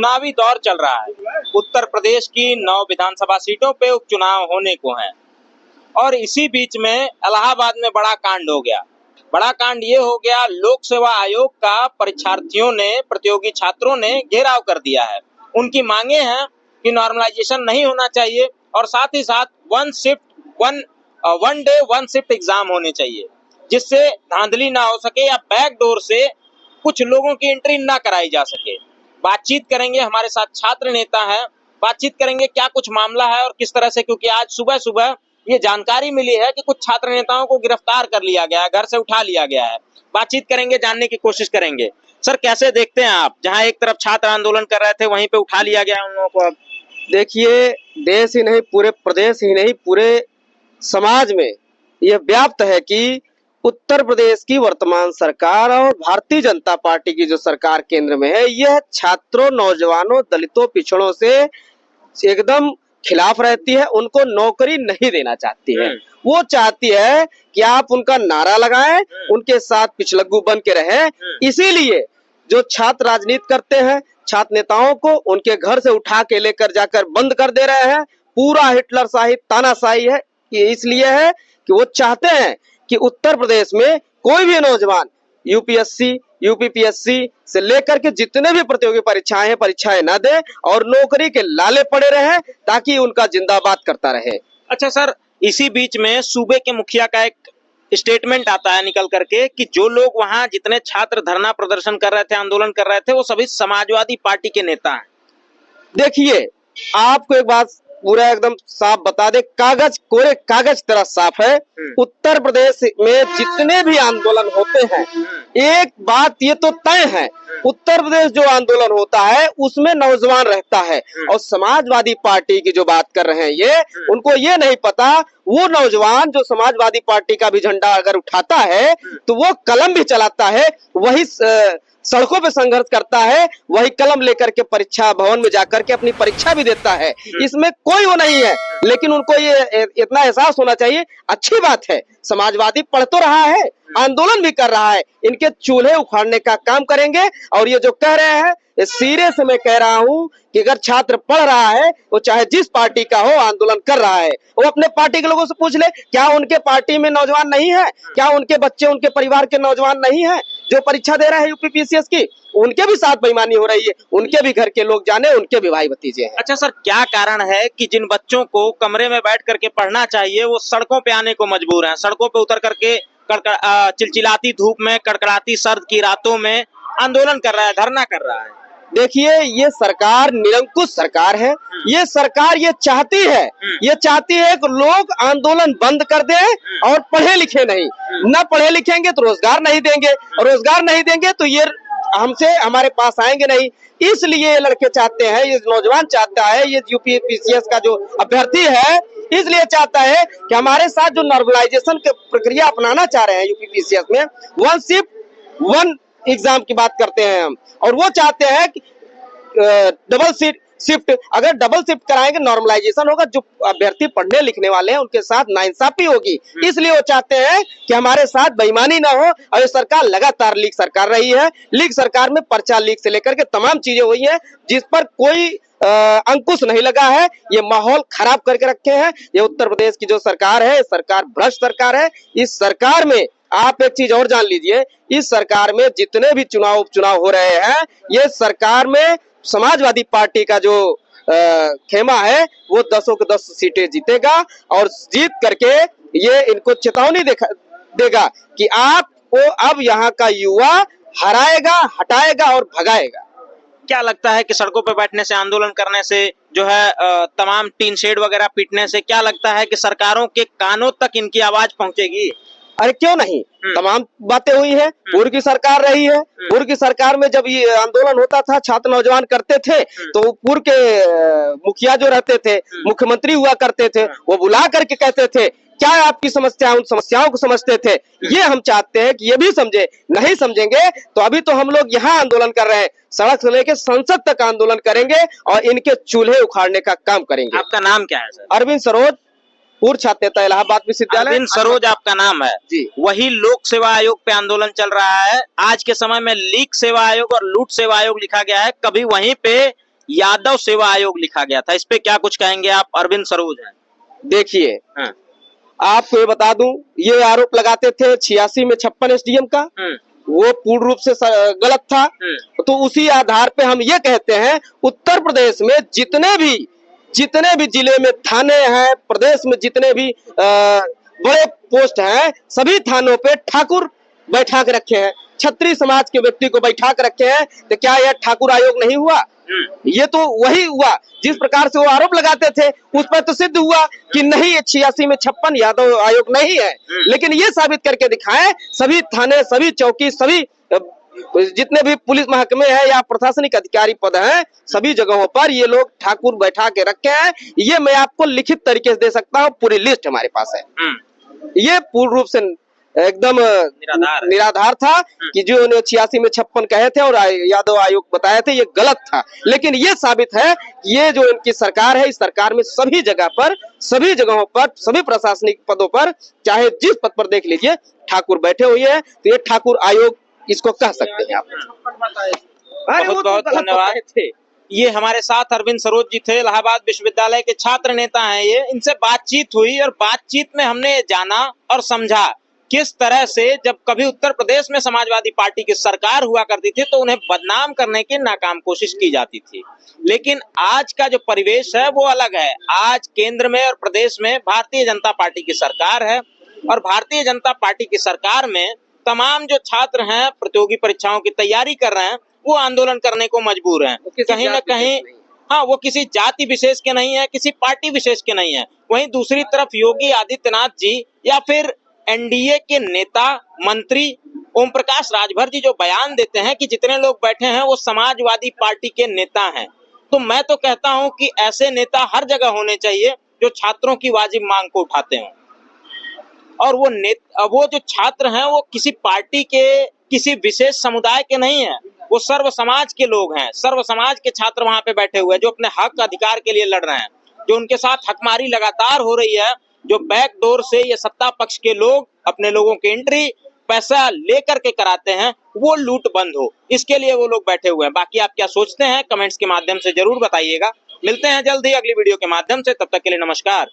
चुनावी दौर चल रहा है। उत्तर प्रदेश की 9 विधानसभा सीटों पे उपचुनाव होने को हैं और इसी बीच में इलाहाबाद में बड़ा कांड हो गया। बड़ा कांड ये हो गया, लोक सेवा आयोग का परीक्षार्थियों ने, प्रतियोगी छात्रों ने घेराव कर दिया है। उनकी मांगे हैं कि नॉर्मलाइजेशन नहीं होना चाहिए और साथ ही साथ one day one shift exam होने चाहिए, जिससे धांधली ना हो सके या बैकडोर से कुछ लोगों की एंट्री ना कराई जा सके। बातचीत करेंगे, हमारे साथ छात्र नेता है, बातचीत करेंगे क्या कुछ मामला है और किस तरह से, क्योंकि आज सुबह सुबह ये जानकारी मिली है कि कुछ छात्र नेताओं को गिरफ्तार कर लिया गया है, घर से उठा लिया गया है। बातचीत करेंगे, जानने की कोशिश करेंगे। सर, कैसे देखते हैं आप, जहां एक तरफ छात्र आंदोलन कर रहे थे वहीं पे उठा लिया गया उन लोगों को? अब देखिए, देश ही नहीं, पूरे प्रदेश ही नहीं, पूरे समाज में यह व्याप्त है कि उत्तर प्रदेश की वर्तमान सरकार और भारतीय जनता पार्टी की जो सरकार केंद्र में है, यह छात्रों, नौजवानों, दलितों, पिछड़ों से एकदम खिलाफ रहती है। उनको नौकरी नहीं देना चाहती है। वो चाहती है कि आप उनका नारा लगाएं, उनके साथ पिछलग्गू बन के रहें। इसीलिए जो छात्र राजनीति करते हैं, छात्र नेताओं को उनके घर से उठा के लेकर जाकर बंद कर दे रहे हैं। पूरा हिटलर शाही, तानाशाही है। कि इसलिए है कि वो चाहते हैं कि उत्तर प्रदेश में कोई भी नौजवान यूपीएससी, यूपीपीएससी से लेकर के जितने भी प्रतियोगी परीक्षाएं हैं, परीक्षाएं न दे और नौकरी के लाले पड़े रहे, ताकि उनका जिंदाबाद करता रहे। अच्छा सर, इसी बीच में सूबे के मुखिया का एक स्टेटमेंट आता है निकल करके कि जो लोग वहां, जितने छात्र धरना प्रदर्शन कर रहे थे, आंदोलन कर रहे थे, वो सभी समाजवादी पार्टी के नेता हैं। देखिए, आपको एक बात पूरा एकदम साफ बता दे, कागज कोरे कागज तरह साफ है। उत्तर प्रदेश में जितने भी आंदोलन होते हैं, एक बात ये तो तय है, उत्तर प्रदेश जो आंदोलन होता है उसमें नौजवान रहता है। और समाजवादी पार्टी की जो बात कर रहे हैं ये, उनको ये नहीं पता, वो नौजवान जो समाजवादी पार्टी का भी झंडा अगर उठाता है तो वो कलम भी चलाता है, वही सड़कों पे संघर्ष करता है, वही कलम लेकर के परीक्षा भवन में जाकर के अपनी परीक्षा भी देता है। इसमें कोई वो नहीं है, लेकिन उनको ये इतना एहसास होना चाहिए। अच्छी बात है, समाजवादी पढ़ तो रहा है, आंदोलन भी कर रहा है, इनके चूल्हे उखाड़ने का काम करेंगे। और ये जो कह रहे हैं, सिरे से मैं कह रहा हूं कि अगर छात्र पढ़ रहा है, वो चाहे जिस पार्टी का हो, आंदोलन कर रहा है, वो अपने पार्टी के लोगों से पूछ ले, क्या उनके पार्टी में नौजवान नहीं है? क्या उनके बच्चे, उनके परिवार के नौजवान नहीं है जो परीक्षा दे रहे हैं यूपीपीसीएस की? उनके भी साथ बेईमानी हो रही है, उनके भी घर के लोग जाने, उनके भी भाई भतीजे हैं। अच्छा सर, क्या कारण है कि जिन बच्चों को कमरे में बैठ करके पढ़ना चाहिए, वो सड़कों पे आने को मजबूर हैं, सड़कों पे उतर करके चिलचिलाती धूप में, कड़कड़ाती सर्द की रातों में आंदोलन कर रहा है, धरना कर रहा है? देखिए, ये सरकार निरंकुश सरकार है। ये सरकार ये चाहती है कि लोग आंदोलन बंद कर दें और पढ़े लिखे नहीं। न पढ़े लिखेंगे तो रोजगार नहीं देंगे, और रोजगार नहीं देंगे तो ये हमसे, हमारे पास आएंगे नहीं। इसलिए ये लड़के चाहते हैं, ये नौजवान चाहता है, ये यूपीपीसीएस का जो अभ्यर्थी है, इसलिए चाहता है कि हमारे साथ जो नॉर्मलाइजेशन की प्रक्रिया अपनाना चाह रहे हैं यूपीपीसीएस में, वन शिफ्ट वन एग्जाम की बात करते हैं हम, और वो चाहते हैं कि डबल शिफ्ट, अगर डबल शिफ्ट कराएंगे नॉर्मलाइजेशन होगा, जो अभ्यर्थी पढ़ने लिखने वाले हैं उनके साथ नाइंसाफी होगी। इसलिए वो चाहते हैं कि हमारे साथ बेईमानी ना हो। और ये सरकार लगातार लीक सरकार रही है। लीक सरकार में पर्चा लीक से लेकर के तमाम चीजें हुई है, जिस पर कोई अंकुश नहीं लगा है। ये माहौल खराब करके रखे हैं। ये उत्तर प्रदेश की जो सरकार है, सरकार भ्रष्ट सरकार है। इस सरकार में आप एक चीज और जान लीजिए, इस सरकार में जितने भी चुनाव उपचुनाव हो रहे हैं, ये सरकार में समाजवादी पार्टी का जो खेमा है, वो 10 के 10 सीटें जीतेगा और जीत करके ये इनको चेतावनी देगा कि आपको अब यहाँ का युवा हराएगा, हटाएगा और भगाएगा। क्या लगता है कि सड़कों पर बैठने से, आंदोलन करने से, जो है तमाम टीन शेड वगैरह पीटने से, क्या लगता है कि सरकारों के कानों तक इनकी आवाज पहुंचेगी? अरे क्यों नहीं, तमाम बातें हुई है। पूर्व की सरकार रही है, पूर्व की सरकार में जब ये आंदोलन होता था, छात्र नौजवान करते थे, तो पूर्व के मुखिया जो रहते थे, मुख्यमंत्री हुआ करते थे, वो बुला करके कहते थे क्या आपकी समस्या, उन समस्याओं को समझते थे। ये हम चाहते हैं कि ये भी समझे। नहीं समझेंगे तो अभी तो हम लोग यहाँ आंदोलन कर रहे हैं, सड़क से लेकर संसद तक आंदोलन करेंगे और इनके चूल्हे उखाड़ने का काम करेंगे। आपका नाम क्या है सर? अरविंद सरोज, पूर्व छात्र नेता, इलाहाबाद विश्वविद्यालय। अरविंद सरोज आपका नाम है जी। वही लोक सेवा आयोग पे आंदोलन चल रहा है। आज के समय में लीक सेवा आयोग और लूट सेवा आयोग लिखा गया है। कभी वहीं पे यादव सेवा आयोग लिखा गया था, इस पे क्या कुछ कहेंगे आप? अरविंद सरोज हैं। देखिए, हाँ। आपको ये बता दूं, ये आरोप लगाते थे 86 में 56 एसडीएम का, वो पूर्ण रूप से गलत था। तो उसी आधार पे हम ये कहते हैं, उत्तर प्रदेश में जितने भी जिले में थाने हैं, प्रदेश में जितने भी बड़े पोस्ट हैं, सभी थानों पे ठाकुर बैठा के रखे हैं, क्षत्रिय समाज के व्यक्ति को बैठा के रखे हैं। तो क्या यह ठाकुर आयोग नहीं हुआ? ये तो वही हुआ जिस प्रकार से वो आरोप लगाते थे, उस पर तो सिद्ध हुआ कि नहीं, 86 में 56 यादव आयोग नहीं है। लेकिन ये साबित करके दिखाएं, सभी थाने, सभी चौकी, सभी जितने भी पुलिस महकमे हैं या प्रशासनिक अधिकारी पद हैं, सभी जगहों पर ये लोग ठाकुर बैठा के रखे हैं। ये मैं आपको लिखित तरीके से दे सकता हूँ, पूरी लिस्ट हमारे पास है। ये पूर्ण रूप से एकदम निराधार था कि जो 86 में 56 कहे थे और यादव आयोग बताए थे, ये गलत था। लेकिन ये साबित है कि ये जो इनकी सरकार है, इस सरकार में सभी जगह पर, सभी जगहों पर, सभी प्रशासनिक पदों पर, चाहे जिस पद पर देख लीजिए, ठाकुर बैठे हुए हैं। तो ये ठाकुर आयोग इसको कह सकते हैं आप। बहुत बहुत धन्यवाद। ये हमारे साथ अरविंद सरोज जी थे, इलाहाबाद विश्वविद्यालय के छात्र नेता हैं। ये इनसे बातचीत हुई और बातचीत में हमने जाना और समझा किस तरह से जब कभी उत्तर प्रदेश में समाजवादी पार्टी की सरकार हुआ करती थी तो उन्हें बदनाम करने की नाकाम कोशिश की जाती थी। लेकिन आज का जो परिवेश है वो अलग है। आज केंद्र में और प्रदेश में भारतीय जनता पार्टी की सरकार है और भारतीय जनता पार्टी की सरकार में तमाम जो छात्र हैं, प्रतियोगी परीक्षाओं की तैयारी कर रहे हैं, वो आंदोलन करने को मजबूर हैं। कहीं ना कहीं हाँ, वो किसी जाति विशेष के नहीं है, किसी पार्टी विशेष के नहीं है। वहीं दूसरी तरफ योगी आदित्यनाथ जी या फिर एनडीए के नेता मंत्री ओम प्रकाश राजभर जी जो बयान देते हैं कि जितने लोग बैठे हैं वो समाजवादी पार्टी के नेता हैं, तो मैं तो कहता हूं कि ऐसे नेता हर जगह होने चाहिए जो छात्रों की वाजिब मांग को उठाते हों। और वो जो छात्र हैं वो किसी पार्टी के, किसी विशेष समुदाय के नहीं है, वो सर्व समाज के लोग हैं। सर्व समाज के छात्र वहां पे बैठे हुए हैं जो अपने हक अधिकार के लिए लड़ रहे हैं। जो उनके साथ हकमारी लगातार हो रही है, जो बैकडोर से ये सत्ता पक्ष के लोग अपने लोगों की एंट्री पैसा लेकर के कराते हैं, वो लूट बंद हो, इसके लिए वो लोग बैठे हुए हैं। बाकी आप क्या सोचते हैं कमेंट्स के माध्यम से जरूर बताइएगा। मिलते हैं जल्द ही अगली वीडियो के माध्यम से, तब तक के लिए नमस्कार।